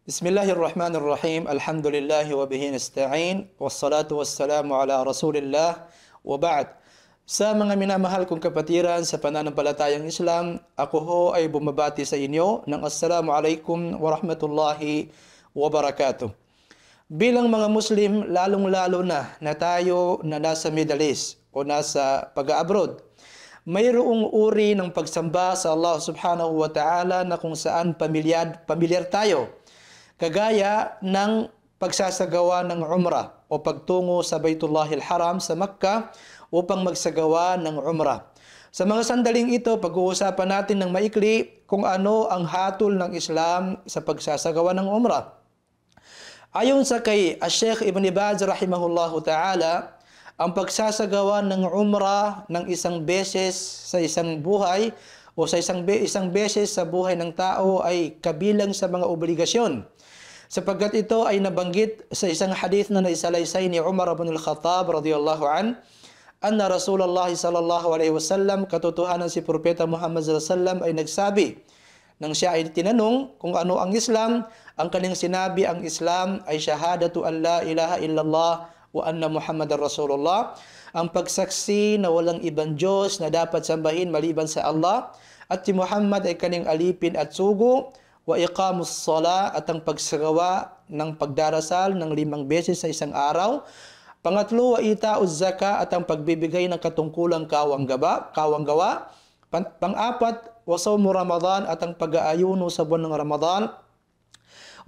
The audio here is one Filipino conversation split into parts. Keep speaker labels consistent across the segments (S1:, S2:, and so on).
S1: Bismillahirrahmanirrahim. Alhamdulillah wa bihi nasta'in. Wassalatu wassalamu ala Rasulillah wa ba'd. Sa mga minamahal kong kapatiran sa pananampalatayang Islam, ako ho ay bumabati sa inyo ng Assalamu alaikum wa rahmatullahi wa barakatuh. Bilang mga Muslim, lalong-lalo na tayo na nasa Middle East o nasa pag-abroad, mayroong uri ng pagsamba sa Allah subhanahu wa ta'ala na kung saan pamilyar tayo. Kagaya ng pagsasagawa ng umrah o pagtungo sa Baitullahil Haram sa Makkah upang magsagawa ng umrah. Sa mga sandaling ito, pag-uusapan natin ng maikli kung ano ang hatol ng Islam sa pagsasagawa ng umrah. Ayon sa kay Sheikh Ibn Baz rahimahullahu ta'ala, ang pagsasagawa ng umrah ng isang beses sa isang buhay o sa isang beses sa buhay ng tao ay kabilang sa mga obligasyon. Sapagkat ito ay nabanggit sa isang hadith na naisalaysay ni Umar ibn al-Khattab radhiyallahu an, anna Rasulullah sallallahu alaihi wasallam, katotohanan si Propeta Muhammad sallallahu alaihi wasallam ay nagsabi, nang siya ay tinanong kung ano ang Islam, ang kanyang sinabi, ang Islam ay syahadatu an la ilaha illallah wa anna Muhammadar Rasulullah, ang pagsaksi na walang ibang Diyos na dapat sambahin maliban sa Allah, at si Muhammad ay kanyang alipin at sugo, wa iqamus sala, at ang pagsagawa ng pagdarasal ng 5 beses sa isang araw. Pangatlo, wa itauz zaka, at ang pagbibigay ng katungkulang kawanggawa. Pang-apat, wa sawmu Ramadan, at ang pag-aayuno sa buwan ng Ramadan.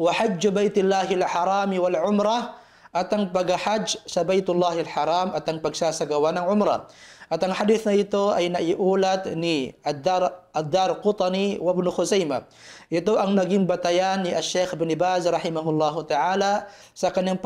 S1: Wa hajju baitillahil harami wal umrah, at ang pag-hajj sa Baitullahil Haram at ang pagsasagawa ng umrah. At ang hadith na ito ay naiulat ni Ad-Darqutni wa Ibn Khuzaimah. Ito ang naging batayan ni Sheikh Ibn Baz rahimahullahu ta'ala sa kanyang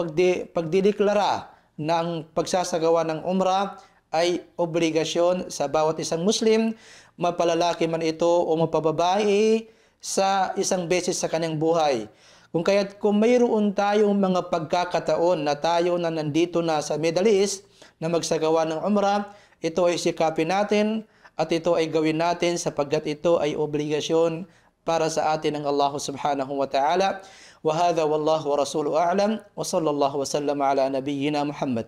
S1: pagdideklara ng pagsasagawa ng umrah ay obligasyon sa bawat isang Muslim, mapalalaki man ito o mapababae, sa isang beses sa kanyang buhay. Kung mayroon tayong mga pagkakataon na tayo na nandito na sa Middle East na magsagawa ng umrah, ito ay sikapin natin at ito ay gawin natin sapagkat ito ay obligasyon para sa atin ng Allah subhanahu wa ta'ala. Wa hadha wallahu wa rasuluhu a'lam wa sallallahu wa sallam ala nabiyyina Muhammad.